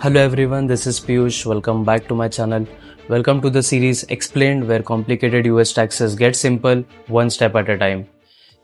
Hello everyone, this is Piyush. Welcome back to my channel. Welcome to the series Explained, where complicated US taxes get simple one step at a time.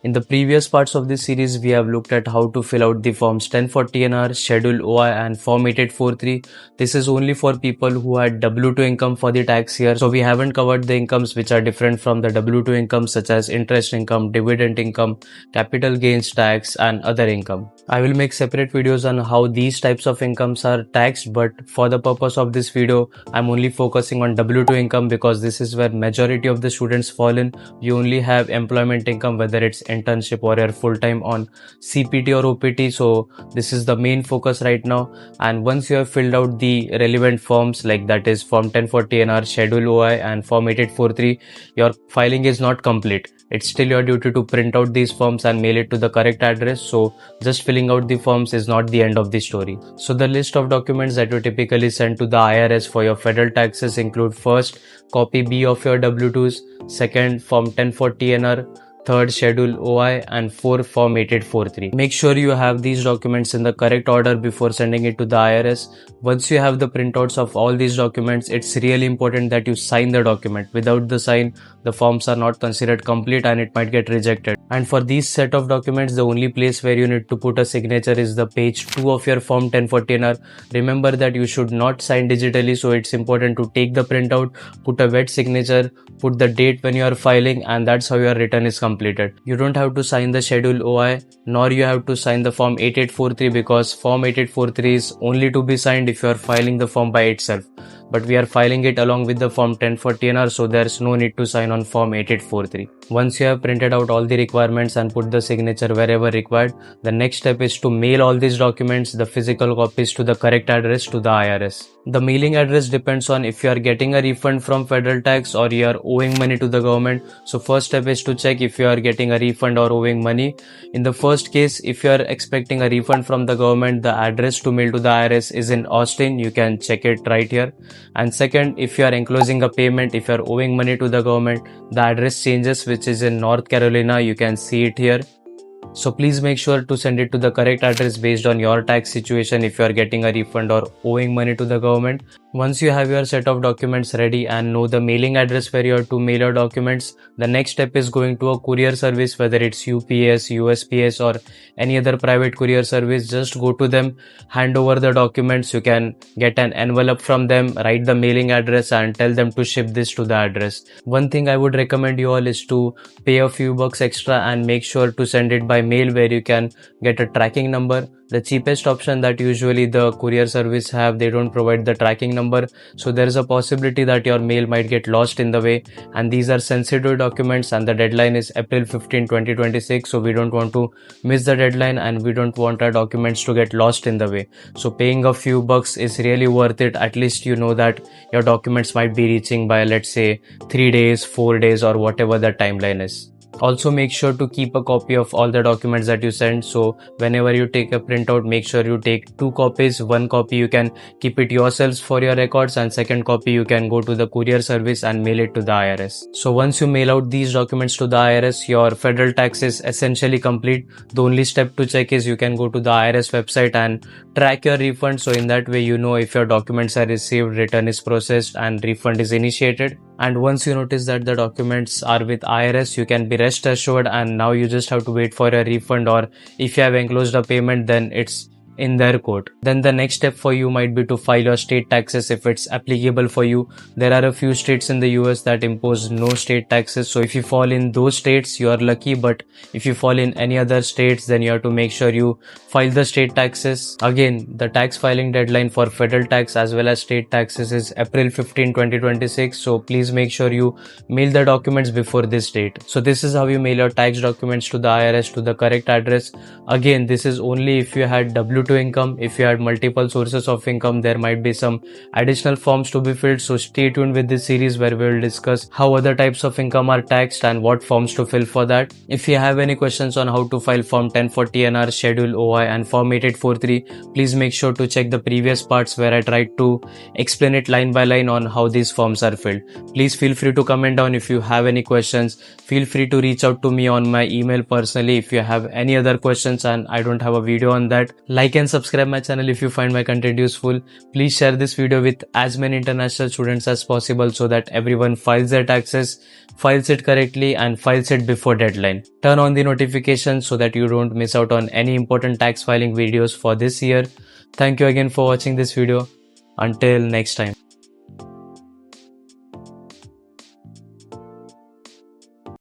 In the previous parts of this series, we have looked at how to fill out the forms 1040NR, Schedule OI and Form 8843. This is only for people who had W2 income for the tax year. So we haven't covered the incomes which are different from the W2 income, such as interest income, dividend income, capital gains tax and other income. I will make separate videos on how these types of incomes are taxed, but for the purpose of this video, I'm only focusing on W2 income because this is where majority of the students fall in. You only have employment income, whether it's internship or you're full-time on CPT or OPT. So this is the main focus right now. And once you have filled out the relevant forms, like that is Form 1040NR, Schedule OI and Form 8843, your filing is not complete. It's still your duty to print out these forms and mail it to the correct address. So just filling out the forms is not the end of the story. So the list of documents that you typically send to the IRS for your federal taxes include: first, copy B of your W2s, second, Form 1040NR, third, Schedule OI, and fourth, Form 8843. Make sure you have these documents in the correct order before sending it to the IRS. Once you have the printouts of all these documents, it's really important that you sign the document. Without the sign, the forms are not considered complete and it might get rejected. And for these set of documents, the only place where you need to put a signature is the page 2 of your Form 1040NR. Remember that you should not sign digitally, so it's important to take the printout, put a wet signature, put the date when you are filing, and that's how your return is completed. You don't have to sign the Schedule OI, nor you have to sign the Form 8843, because Form 8843 is only to be signed if you are filing the form by itself. But we are filing it along with the Form 1040NR, so there's no need to sign on Form 8843. Once you have printed out all the requirements and put the signature wherever required, the next step is to mail all these documents, the physical copies, to the correct address to the IRS. The mailing address depends on if you are getting a refund from federal tax or you are owing money to the government. So first step is to check if you are getting a refund or owing money. In the first case, if you are expecting a refund from the government, the address to mail to the IRS is in Austin. You can check it right here. And second, if you are enclosing a payment, if you are owing money to the government, the address changes, which is in North Carolina. You can see it here. So please make sure to send it to the correct address based on your tax situation if you are getting a refund or owing money to the government. Once you have your set of documents ready and know the mailing address where you are to mail your documents, the next step is going to a courier service, whether it's UPS, USPS or any other private courier service. Just go to them, hand over the documents. You can get an envelope from them, write the mailing address and tell them to ship this to the address. One thing I would recommend you all is to pay a few bucks extra and make sure to send it by mail, where you can get a tracking number. The cheapest option that usually the courier service have, they don't provide the tracking number, so there is a possibility that your mail might get lost in the way. And these are sensitive documents and the deadline is April 15, 2026, so we don't want to miss the deadline and we don't want our documents to get lost in the way. So paying a few bucks is really worth it. At least you know that your documents might be reaching by, let's say, 3 days, 4 days or whatever the timeline is. Also make sure to keep a copy of all the documents that you send. So whenever you take a printout, make sure you take 2 copies. 1 copy you can keep it yourselves for your records, and second copy you can go to the courier service and mail it to the IRS. So once you mail out these documents to the IRS, your federal tax is essentially complete. The only step to check is you can go to the IRS website and track your refund. So in that way you know if your documents are received, return is processed and refund is initiated. And once you notice that the documents are with IRS, you can be rest assured, and now you just have to wait for a refund, or if you have enclosed a payment, then it's in their court. Then the next step for you might be to file your state taxes if it's applicable for you. There are a few states in the US that impose no state taxes, so if you fall in those states, you are lucky. But if you fall in any other states, then you have to make sure you file the state taxes. Again, the tax filing deadline for federal tax as well as state taxes is April 15, 2026. So please make sure you mail the documents before this date. So this is how you mail your tax documents to the IRS to the correct address. Again, this is only if you had W2 income. If you had multiple sources of income, there might be some additional forms to be filled. So stay tuned with this series where we will discuss how other types of income are taxed and what forms to fill for that. If you have any questions on how to file Form 1040NR, Schedule OI and Form 8843, please make sure to check the previous parts where I tried to explain it line by line on how these forms are filled. Please feel free to comment down if you have any questions. Feel free to reach out to me on my email personally if you have any other questions and I don't have a video on that. Like and subscribe my channel if you find my content useful. Please share this video with as many international students as possible so that everyone files their taxes, files it correctly and files it before deadline. Turn on the notifications so that you don't miss out on any important tax filing videos for this year. Thank you again for watching this video. Until next time.